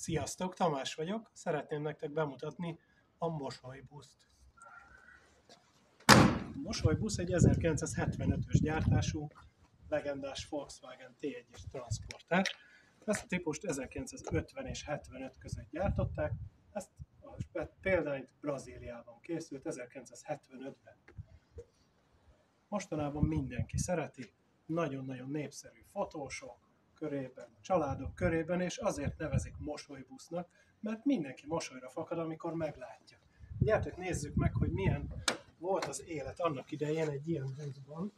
Sziasztok, Tamás vagyok, szeretném nektek bemutatni a mosolybuszt. A mosolybusz egy 1975-ös gyártású, legendás Volkswagen T1-es transporter. Ezt a típust 1950 és 75 között gyártották, ezt a példányt Brazíliában készült 1975-ben. Mostanában mindenki szereti, nagyon-nagyon népszerű fotósok körében, családok körében, és azért nevezik mosolybusznak, mert mindenki mosolyra fakad, amikor meglátja. Gyertek, nézzük meg, hogy milyen volt az élet annak idején egy ilyen buszban.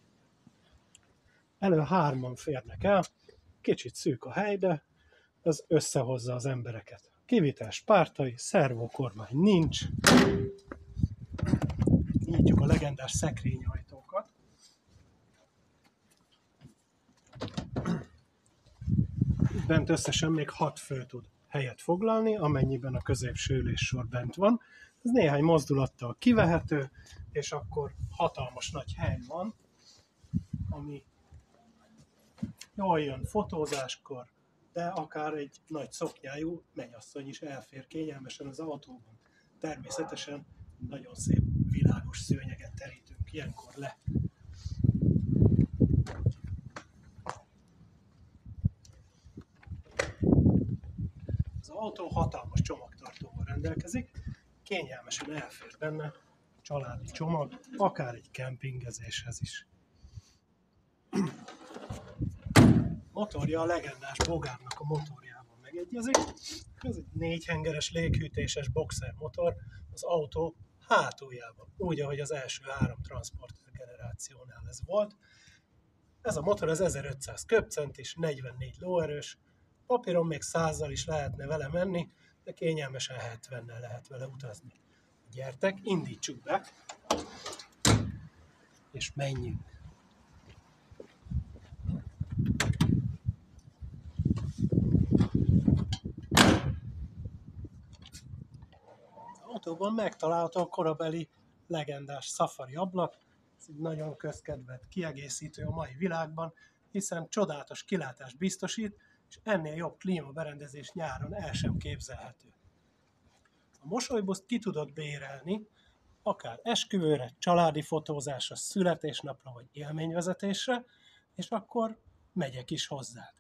Elő 3-an férnek el, kicsit szűk a hely, de ez összehozza az embereket. Kivitás pártai, szervókormány nincs. Nyitjuk a legendás szekrényajtókat. Bent összesen még 6 fő tud helyet foglalni, amennyiben a középső üléssor bent van. Ez néhány mozdulattal kivehető, és akkor hatalmas nagy hely van, ami jól jön fotózáskor, de akár egy nagy szoknyájú mennyasszony is elfér kényelmesen az autóban. Természetesen nagyon szép világos szőnyeget terítünk ilyenkor le. Az autó hatalmas csomagtartóval rendelkezik, kényelmesen elfér benne családi csomag, akár egy kempingezéshez is. Motorja a legendás Bogárnak a motorjával megegyezik. Ez egy 4 hengeres léghűtéses boxer motor az autó hátuljában, úgy, ahogy az első 3 transporter generációnál ez volt. Ez a motor az 1500 köbcentis, 44 lóerős, papíron még 100-zal is lehetne vele menni, de kényelmesen 70-nel lehet vele utazni. Gyertek, indítsuk be, és menjünk! Az autóban megtalálható a korabeli legendás Safari ablak, ez egy nagyon közkedvelt kiegészítő a mai világban, hiszen csodálatos kilátást biztosít, és ennél jobb klímaberendezés nyáron el sem képzelhető. A mosolybuszt ki tudod bérelni, akár esküvőre, családi fotózásra, születésnapra vagy élményvezetésre, és akkor megyek is hozzád.